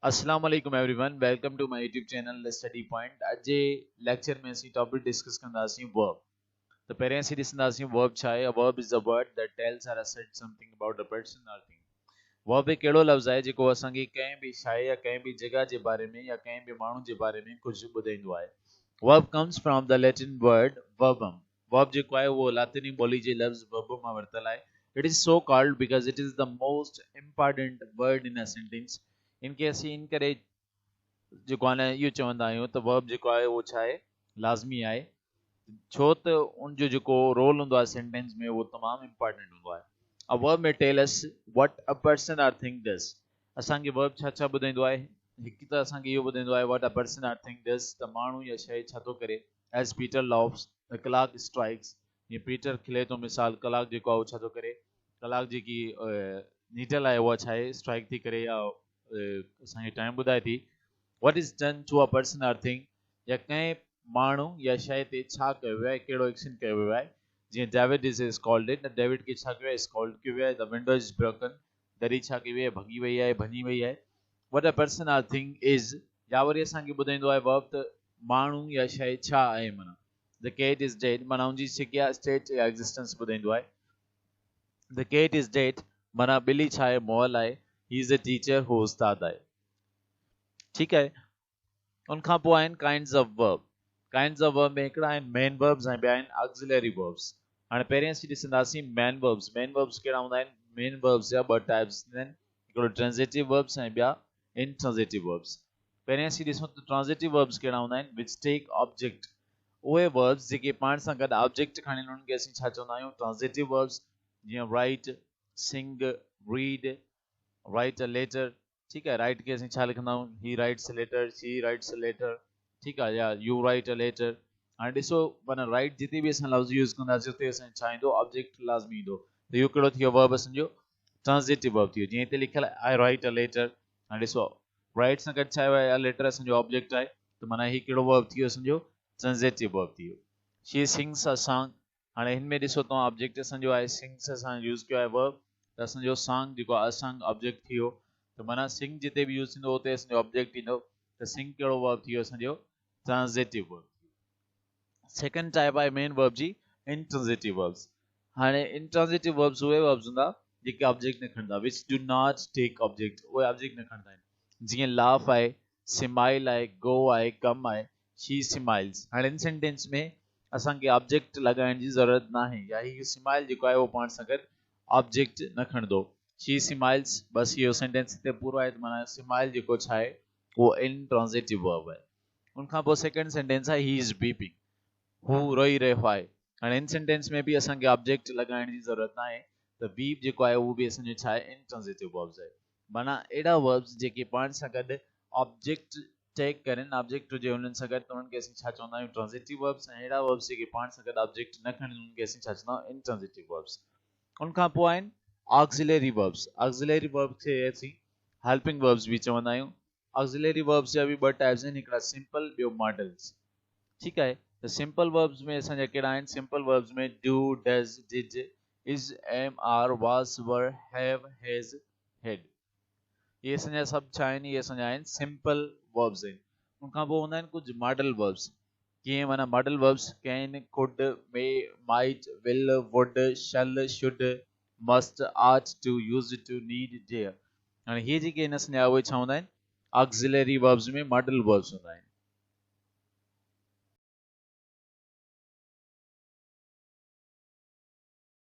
अस्सलाम वालेकुम everyone welcome to my YouTube channel study point. अॼु जे लेक्चर में असीं टॉपिक डिस्कस कंदासीं वर्ब। तो पहिरियों असीं ॾिसंदासीं वर्ब छा आहे। Verb is a word that tells or said something about a person or thing. Verb हिकु अहिड़ो लफ़्ज़ आहे जेको असांखे कंहिं बि शइ या कंहिं बि जॻह जे बारे में या कंहिं बि माण्हू जे बारे में कुझु ॿुधाईंदो आहे। Verb comes from the Latin word verbum. Verb जेको आहे उहो लातिनी ॿोली जे लफ़्ज़ वर्ब मां वरितल आहे। It is so called because it is the most important word in a sentence. इनके असीं इन करे जेको आहे न इहो चवंदा आहियूं त वर्ब जेको आहे उहो छा आहे, लाज़मी आहे, छो त उनजो जेको रोल हूंदो आहे सेंटेंस में उहो तमामु इम्पॉर्टेंट हूंदो आहे। A verb may tell us what a person or thing does. असांखे वर्ब छा छा ॿुधाईंदो आहे। हिकु त असांखे इहो ॿुधाईंदो आहे what a person or thing does, त माण्हू या शइ छा थो करे। As Peter loves the clock strikes. जीअं पीटर खिले थो, मिसाल कलाक जेको आहे उहो छा थो करे, कलाक जेकी नीडल आहे उहा छा आहे स्ट्राइक थी करे या असांखे टाइम ॿुधाए थी। What is done to a person or thing, या कंहिं माण्हू या शइ ते छा कयो वियो आहे, कहिड़ो एक्शन कयो वियो आहे। जीअं David is called it, David खे छा कयो आहे, इज़ कॉल्ड कयो वियो आहे। द विंडो इज़ ब्रोकन, दरी छा कई वई आहे, भॻी वई आहे, भञी वई आहे। What a person or thing is, या वरी असांखे ॿुधाईंदो आहे वर्ब त माण्हू या शइ छा आहे। माना द कैट इज़ डेड, माना हुनजी जेकी आहे स्टेट या एग्ज़िस्टेंस ॿुधाईंदो आहे। द कैट इज़ डेड माना ॿिली छा आहे, मोअल आहे। ही इज़ अ टीचर, हू उस्ताद आहे। ठीकु आहे। उनखां पोइ आहिनि kinds of verb. Kinds of verb में हिकिड़ा आहिनि मेन वर्ब्स ऐं ॿिया आहिनि ऑक्सिलरी वर्ब्स। हाणे पहिरियों असीं ॾिसंदासीं मेन वर्ब्स। मेन वर्ब्स कहिड़ा हूंदा आहिनि। मेन वर्ब्स जा ॿ टाइप्स आहिनि, हिकिड़ो ट्रांज़िटिव वर्ब्स ऐं ॿिया इंट्रांज़िटिव वर्ब्स। पहिरियों असीं ॾिसूं त ट्रांज़िटिव वर्ब्स कहिड़ा हूंदा आहिनि, विच टेक ऑब्जेक्ट। उहे वर्ब्स जेके पाण सां गॾु ऑब्जेक्ट खणी उन्हनि खे असीं छा चवंदा आहियूं, ट्रांज़िटिव वर्ब्स। जीअं write, sing, read, write a letter. ठीकु आहे। राइट खे असीं छा लिखंदा आहियूं, he writes a letter, she writes a letter. ठीकु आहे, या यू राइट अ लेटर। हाणे ॾिसो माना राइट जिते बि असां लफ़्ज़ यूज़ कंदासीं उते असां छा ईंदो, ऑब्जेक्ट लाज़मी ईंदो। त इहो कहिड़ो थी वियो, वर्ब असांजो ट्रांज़िटिव वर्ब थी वियो। जीअं हिते लिखियल आहे आई राइट अ लेटर। हाणे ॾिसो राइट सां गॾु छा आहे, अ लेटर असांजो ऑब्जेक्ट आहे, त माना हीउ कहिड़ो वर्ब थी वियो, असांजो ट्रांज़िटिव वर्ब थी वियो। She sings a song. हाणे हिन में ॾिसो तव्हां ऑब्जेक्ट असांजो आहे, सिंग्स असां यूज़ कयो आहे वर्ब, त असांजो सॉन्ग जेको आहे असंग ऑब्जेक्ट थी वियो। त माना सिंग जिते बि यूज़ थींदो उते असांजो ऑब्जेक्ट ईंदो। त सिंग कहिड़ो वर्ब थी वियो, असांजो ट्रांज़िटिव वर्ब। सेकंड टाइप आहे मेन वर्ब जी, इंट्रांज़िटिव वर्ब्स। हाणे इंट्रांज़िटिव वर्ब्स उहे वर्ब्स हूंदा जेके ऑब्जेक्ट न खणंदा, which do not take object. उहे ऑब्जेक्ट न खणंदा आहिनि। जीअं लाफ आहे, स्माइल आहे, गो आहे, कम आहे, शी स्माइल्स। हाणे इन सेंटेंस में असांखे ऑब्जेक्ट लॻाइण जी ज़रूरत न आहे, या हीउ स्माइल जेको आहे उहो पाण सां गॾु ऑब्जेक्ट न खणंदो। शी स्माइल्स, बस इहो सेंटेंस हिते पूरो आहे। त माना स्माइल जेको छा आहे उहो इंट्रांज़िटिव वर्ब आहे। उनखां पोइ सेकंड सेंटेंस आहे, ही इज़ वीपिंग, हू रोई रहियो आहे। हाणे इन सेंटेंस में बि असांखे ऑब्जेक्ट लॻाइण जी ज़रूरत न आहे। त वीप जेको आहे उहो बि असांजो छा आहे, इंट्रांज़िटिव वर्ब्स आहे। माना अहिड़ा वर्ब्स जेके पाण सां गॾु ऑब्जेक्ट टेक कनि, ऑब्जेक्ट हुजे हुननि सां गॾु, त उन्हनि खे असीं छा चवंदा आहियूं, ट्रांज़िटिव वर्ब्स। ऐं अहिड़ा वर्ब्स जेके पाण सां गॾु ऑब्जेक्ट न खणनि उन्हनि खे असीं छा चवंदा आहियूं, इंट्रांज़िटिव वर्ब्स। उनखां पोइ आहिनि ऑक्सिलरी वर्ब्स। ऑक्सिलरी वर्ब खे असीं हेल्पिंग वर्ब्स बि चवंदा आहियूं। ऑक्सिलरी वर्ब्स जा बि ॿ टाइप्स आहिनि, हिकिड़ा सिंपल, ॿियो मॉडल्स। ठीकु आहे। त सिंपल वर्ब्स में असांजा कहिड़ा आहिनि। सिंपल वर्ब्स में do, does, did, is, am, are, was, were, have, has, हैड। इहे असांजा सभु छा आहिनि, इहे असांजा आहिनि सिंपल वर्ब्स आहिनि। उनखां पोइ हूंदा आहिनि कुझु मॉडल वर्ब्स। कीअं माना modal verbs, can, could, may, might, will, would, shall, should, must, ought to, used to, need, dare. हाणे इहे जेके आहिनि असांजा उहे छा हूंदा आहिनि, ऑक्सिलरी वर्ब्स में मॉडल वर्ब्स हूंदा आहिनि।